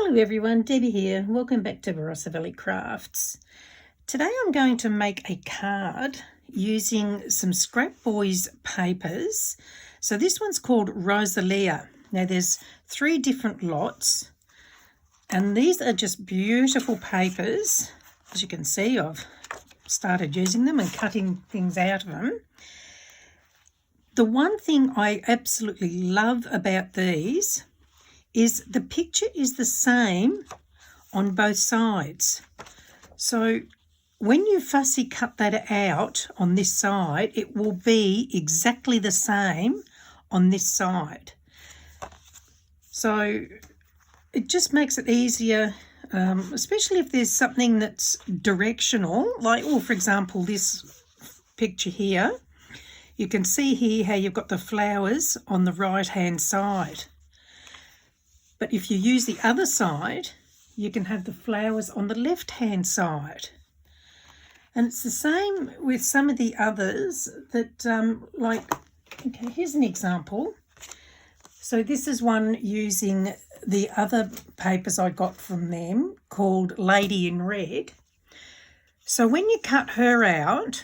Hello everyone, Debbie here. Welcome back to Barossa Valley Crafts. Today I'm going to make a card using some ScrapBoys papers. So this one's called Rosalia. Now there's 3 different lots and these are just beautiful papers. As you can see, I've started using them and cutting things out of them. The one thing I absolutely love about these is the picture is the same on both sides. So when you fussy cut that out on this side, it will be exactly the same on this side. So it just makes it easier, especially if there's something that's directional, like, for example, this picture here. You can see here how you've got the flowers on the right-hand side. But if you use the other side, you can have the flowers on the left-hand side. And it's the same with some of the others that, okay, here's an example. So this is one using the other papers I got from them called Lady in Red. So when you cut her out,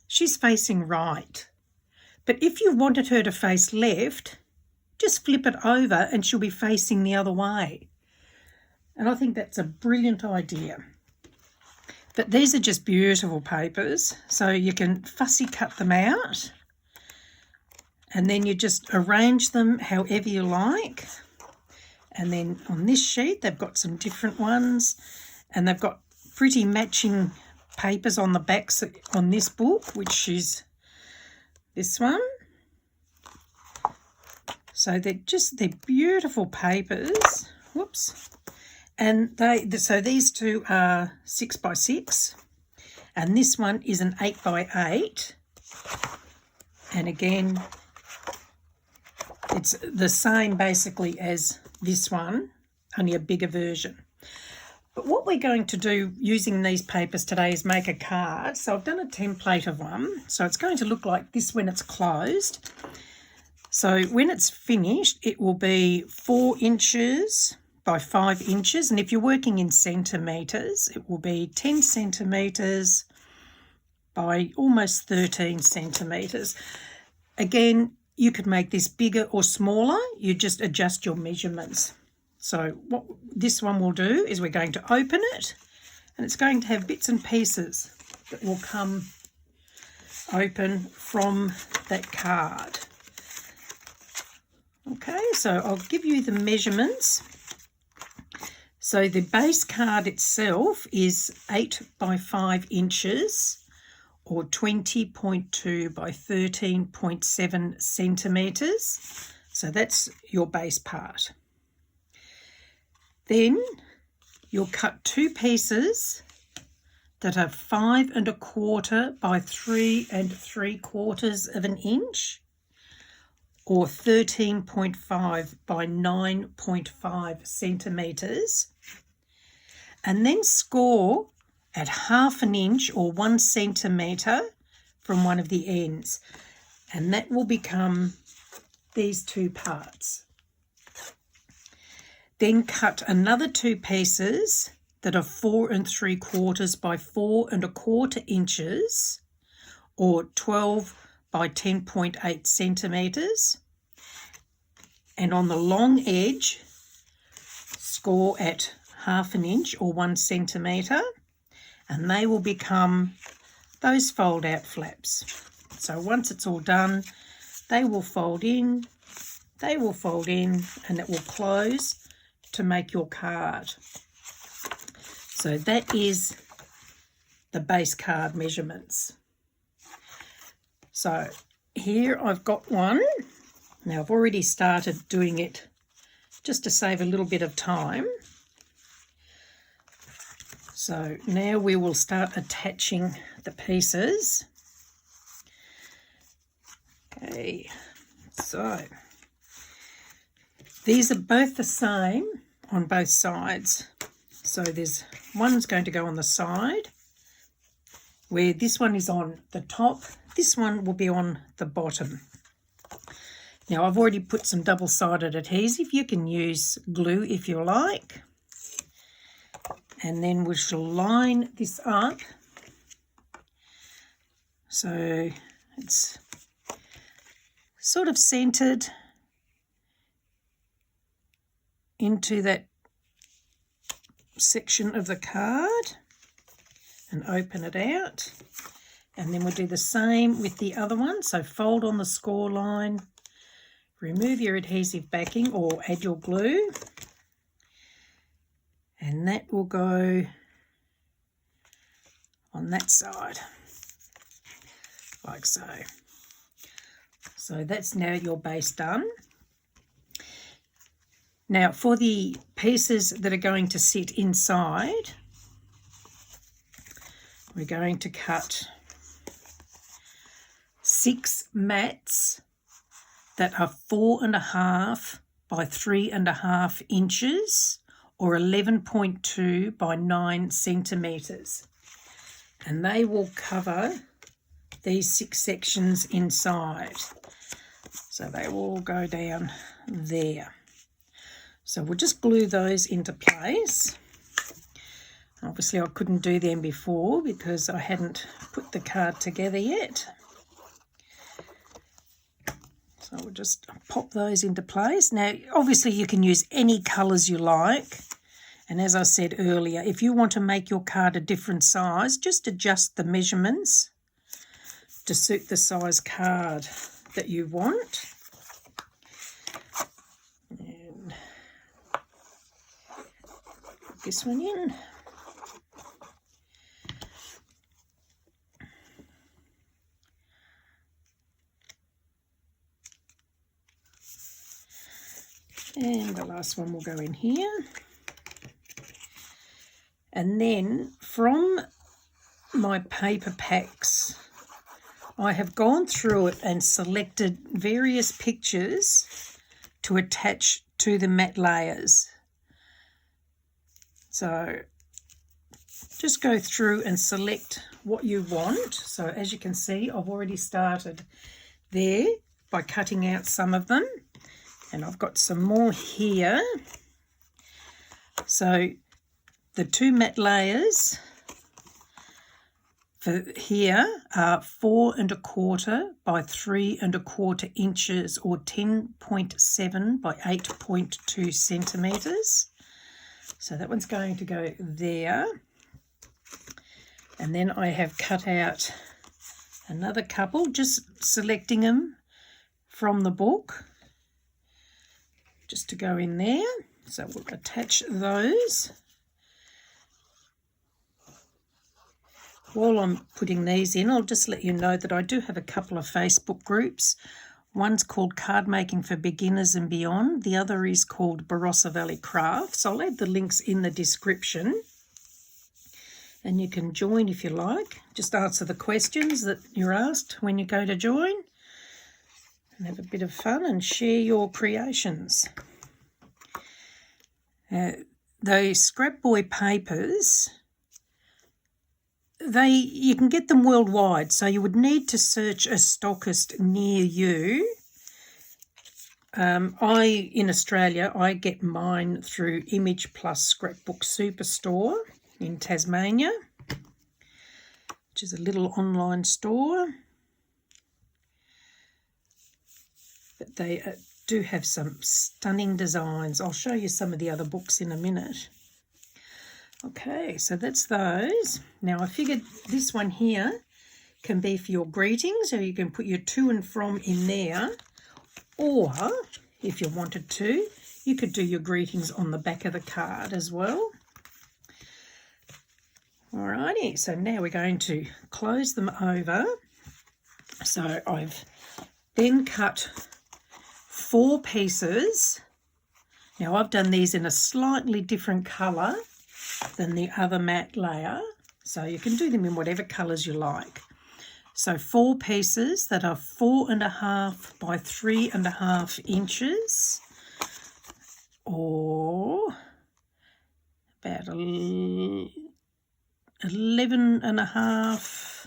she's facing right. But if you wanted her to face left, just flip it over and she'll be facing the other way. And I think that's a brilliant idea. But these are just beautiful papers, so you can fussy cut them out and then you just arrange them however you like. And then on this sheet they've got some different ones and they've got pretty matching papers on the backs on this book, which is this one. So they're beautiful papers. Whoops. And so these 2 are 6 by 6 and this one is an 8 by 8. And again, it's the same basically as this one, only a bigger version. But what we're going to do using these papers today is make a card. So I've done a template of one. So it's going to look like this when it's closed. So when it's finished, it will be 4 inches by 5 inches. And if you're working in centimetres, it will be 10 centimetres by almost 13 centimetres. Again, you could make this bigger or smaller. You just adjust your measurements. So what this one will do is we're going to open it and it's going to have bits and pieces that will come open from that card. Okay, so I'll give you the measurements. So the base card itself is 8 by 5 inches or 20.2 by 13.7 centimetres. So that's your base part. Then you'll cut 2 pieces that are 5 1/4 by 3 3/4 of an inch or 13.5 by 9.5 centimetres, and then score at 1/2 inch or 1 centimetre from one of the ends, and that will become these 2 parts. Then cut another 2 pieces that are 4 3/4 by 4 1/4 inches or 12 by 10.8 centimetres, and on the long edge score at 1/2 inch or 1 centimetre, and they will become those fold out flaps. So once it's all done, they will fold in, and it will close to make your card. So that is the base card measurements. So here I've got one. Now I've already started doing it just to save a little bit of time. So now we will start attaching the pieces. Okay, so these are both the same on both sides. So there's one's going to go on the side where this one is on the top. This one will be on the bottom. Now I've already put some double-sided adhesive. You can use glue if you like. And then we shall line this up so it's sort of centered into that section of the card, and open it out. And then we'll do the same with the other one. So fold on the score line, remove your adhesive backing or add your glue, and that will go on that side, like so. So that's now your base done. Now for the pieces that are going to sit inside, we're going to cut 6 mats that are 4.5 by 3.5 inches or 11.2 by 9 centimetres. And they will cover these 6 sections inside. So they will go down there. So we'll just glue those into place. Obviously I couldn't do them before because I hadn't put the card together yet. So we'll just pop those into place. Now obviously you can use any colours you like. And as I said earlier, if you want to make your card a different size, just adjust the measurements to suit the size card that you want. And put this one in. And the last one will go in here. And then from my paper packs, I have gone through it and selected various pictures to attach to the matte layers. So just go through and select what you want. So as you can see, I've already started there by cutting out some of them. And I've got some more here. So the 2 matte layers for here are 4.25 by 3.25 inches or 10.7 by 8.2 centimetres. So that one's going to go there. And then I have cut out another couple, just selecting them from the book, just to go in there. So we'll attach those. While I'm putting these in, I'll just let you know that I do have a couple of Facebook groups. One's called Cardmaking for Beginners and Beyond. The other is called Barossa Valley Crafts. I'll add the links in the description. And you can join if you like. Just answer the questions that you're asked when you go to join. And have a bit of fun and share your creations. Those ScrapBoy papers, you can get them worldwide, so you would need to search a stockist near you. In Australia, I get mine through Image Plus Scrapbook Superstore in Tasmania, which is a little online store. But they do have some stunning designs. I'll show you some of the other books in a minute. Okay, so that's those. Now I figured this one here can be for your greetings, or you can put your to and from in there, or if you wanted to, you could do your greetings on the back of the card as well. Alrighty, so now we're going to close them over. So I've then cut 4 pieces. Now I've done these in a slightly different colour than the other matte layer, so you can do them in whatever colours you like. So 4 pieces that are 4.5 by 3.5 inches, or about 11.5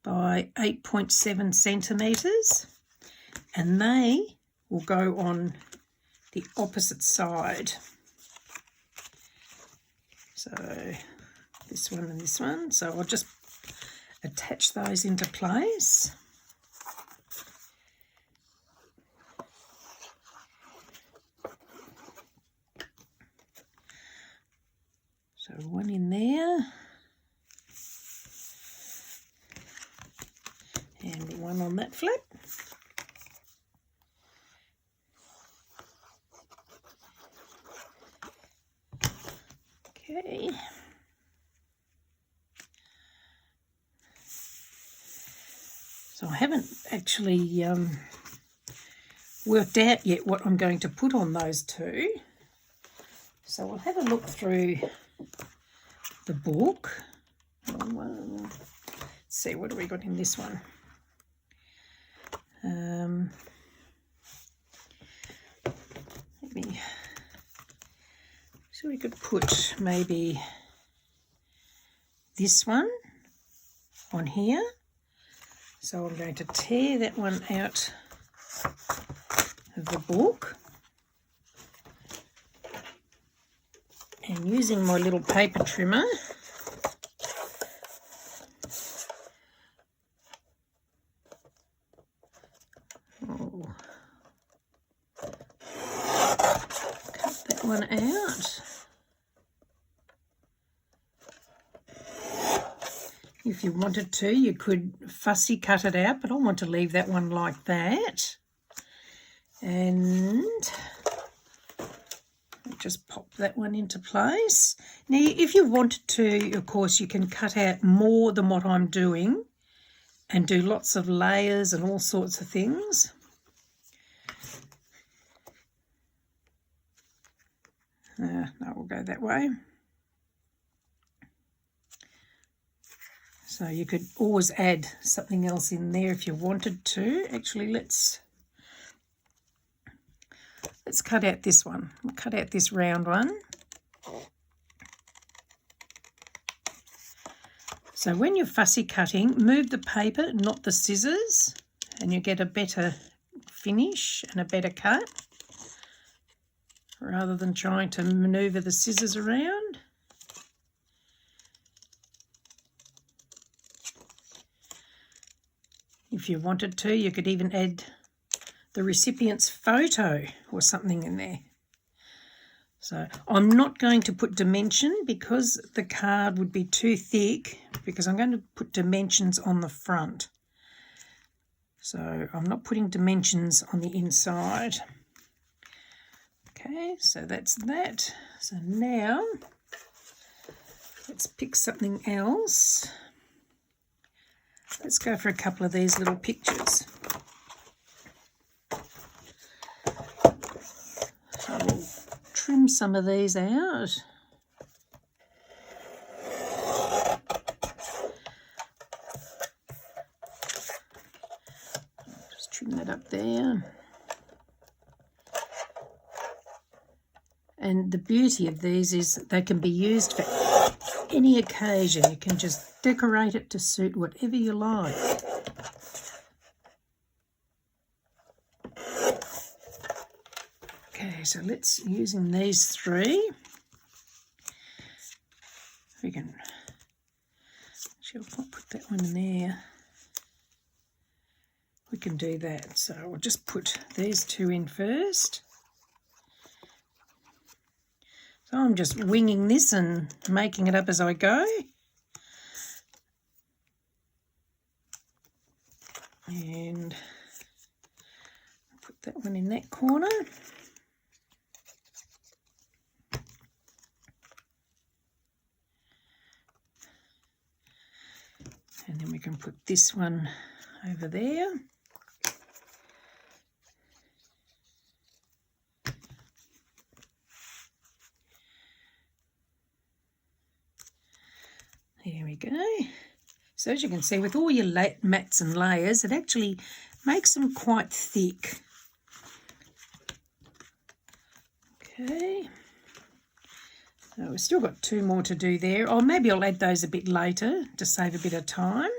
by 8.7 centimetres, and they will go on the opposite side. So this one and this one. So I'll just attach those into place. So one in there. And one on that flap. Okay. So I haven't actually worked out yet what I'm going to put on those two. So we'll have a look through the book. Let's see, what have we got in this one? So we could put maybe this one on here. So I'm going to tear that one out of the book. And using my little paper trimmer, cut that one out. If you wanted to, you could fussy cut it out, but I want to leave that one like that. And just pop that one into place. Now, if you wanted to, of course, you can cut out more than what I'm doing and do lots of layers and all sorts of things. No, we'll go that way. So you could always add something else in there if you wanted to. Actually, let's cut out this one. We'll cut out this round one. So when you're fussy cutting, move the paper, not the scissors, and you get a better finish and a better cut, rather than trying to maneuver the scissors around. If you wanted to, you could even add the recipient's photo or something in there. So I'm not going to put dimension because the card would be too thick, because I'm going to put dimensions on the front. So I'm not putting dimensions on the inside. Okay, so that's that. So now let's pick something else. Let's go for a couple of these little pictures. So we'll trim some of these out. Just trim that up there. And the beauty of these is they can be used for any occasion. You can just decorate it to suit whatever you like. Okay, so let's, using these three, we can, actually I'll put that one in there. We can do that. So we'll just put these two in first. So I'm just winging this and making it up as I go. And put that one in that corner. And then we can put this one over there. There we go. So as you can see, with all your mats and layers, it actually makes them quite thick. Okay. So we've still got two more to do there. Or maybe I'll add those a bit later to save a bit of time.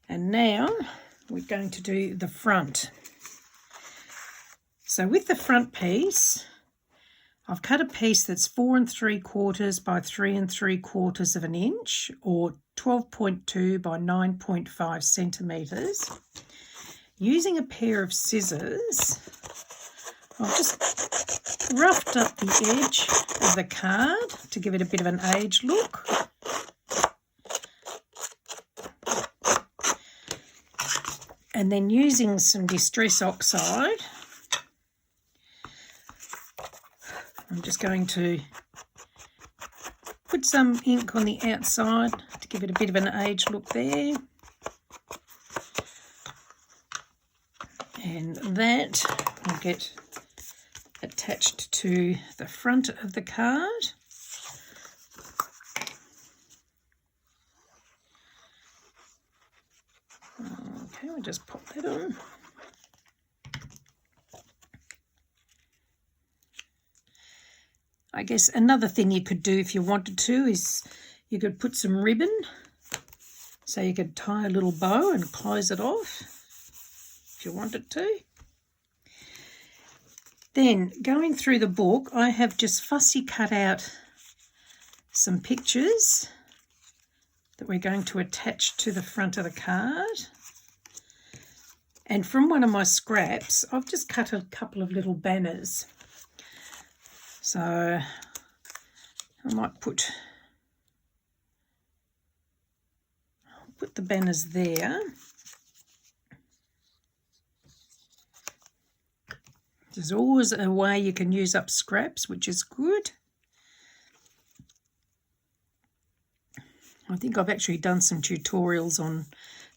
And now we're going to do the front. So with the front piece, I've cut a piece that's 4 3/4 by 3 3/4 of an inch, or 12.2 by 9.5 centimetres. Using a pair of scissors, I've just roughed up the edge of the card to give it a bit of an age look. And then using some Distress Oxide, I'm just going to put some ink on the outside to give it a bit of an age look there. And that will get attached to the front of the card. Okay, we'll just pop that on. I guess another thing you could do if you wanted to is you could put some ribbon, so you could tie a little bow and close it off if you wanted to. Then going through the book, I have just fussy cut out some pictures that we're going to attach to the front of the card. And from one of my scraps, I've just cut a couple of little banners. So I might put the banners there. There's always a way you can use up scraps, which is good. I think I've actually done some tutorials on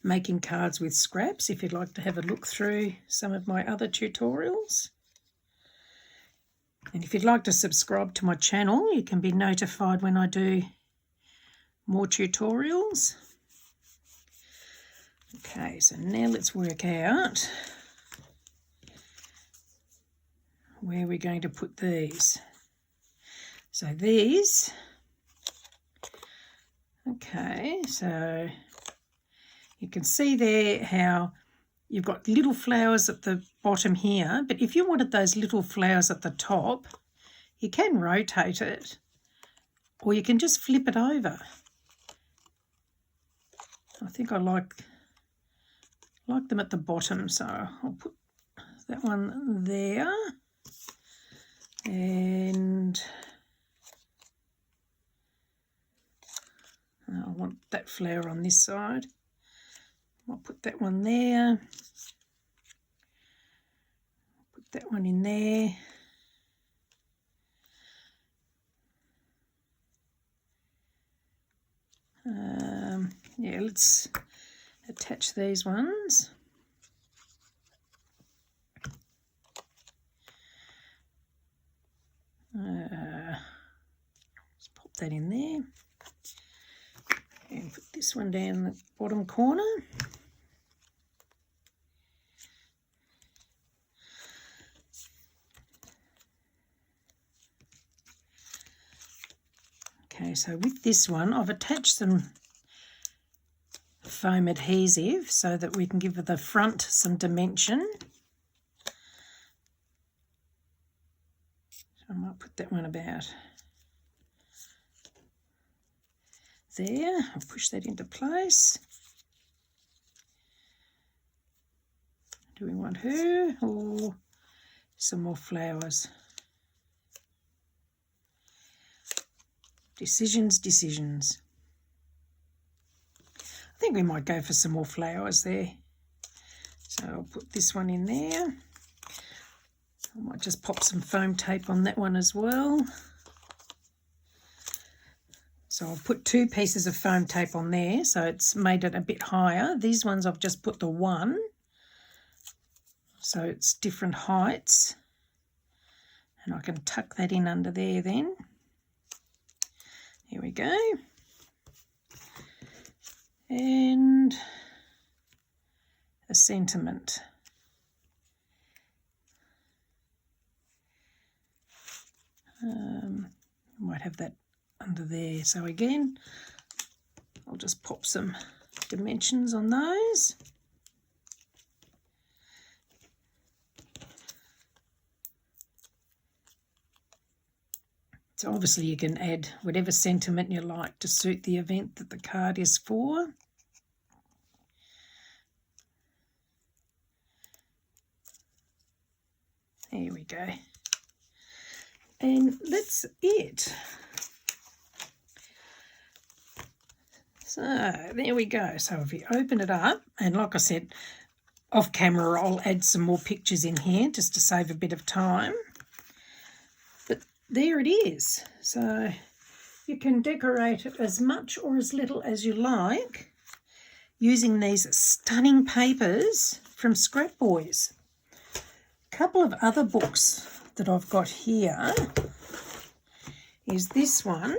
making cards with scraps, if you'd like to have a look through some of my other tutorials. And if you'd like to subscribe to my channel, you can be notified when I do more tutorials. Okay, so now let's work out where we're going to put these. So these, okay, so you can see there how you've got little flowers at the bottom here, but if you wanted those little flowers at the top, you can rotate it, or you can just flip it over. I think I like them at the bottom, so I'll put that one there, and I want that flower on this side. I'll put that one there, put that one in there. Yeah, let's attach these ones. Let's pop that in there and put this one down the bottom corner. Okay, so with this one, I've attached some foam adhesive so that we can give the front some dimension. So I might put that one about there. I'll push that into place. Do we want her or some more flowers? Decisions. I think we might go for some more flowers there. So I'll put this one in there. I might just pop some foam tape on that one as well. So I'll put 2 pieces of foam tape on there, so it's made it a bit higher. These ones I've just put the one, so it's different heights. And I can tuck that in under there then. Here we go. And a sentiment. Might have that under there. So again, I'll just pop some dimensions on those. So obviously you can add whatever sentiment you like to suit the event that the card is for. There we go. And that's it. So there we go. So if you open it up, and like I said, off camera I'll add some more pictures in here just to save a bit of time. But there it is. So you can decorate it as much or as little as you like using these stunning papers from ScrapBoys. A couple of other books that I've got here is this one,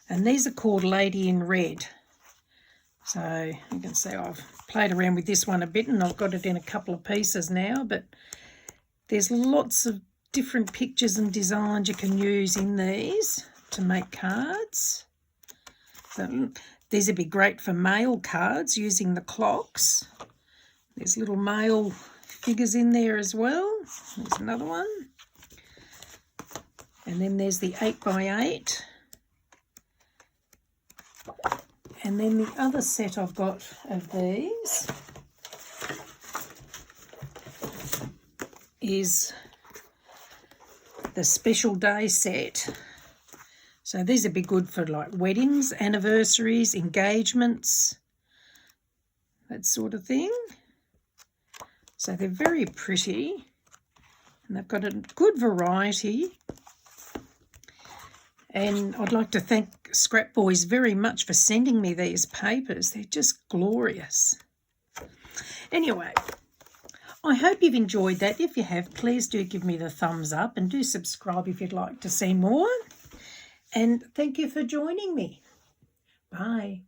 and these are called Lady in Red. So you can see I've played around with this one a bit and I've got it in a couple of pieces now, but there's lots of different pictures and designs you can use in these to make cards. So these would be great for mail cards using the clocks. There's little mail figures in there as well. There's another one. And then there's the 8x8. And then the other set I've got of these is the special day set. So these would be good for like weddings, anniversaries, engagements, that sort of thing. So they're very pretty and they've got a good variety. And I'd like to thank ScrapBoys very much for sending me these papers. They're just glorious. Anyway, I hope you've enjoyed that. If you have, please do give me the thumbs up and do subscribe if you'd like to see more. And thank you for joining me. Bye.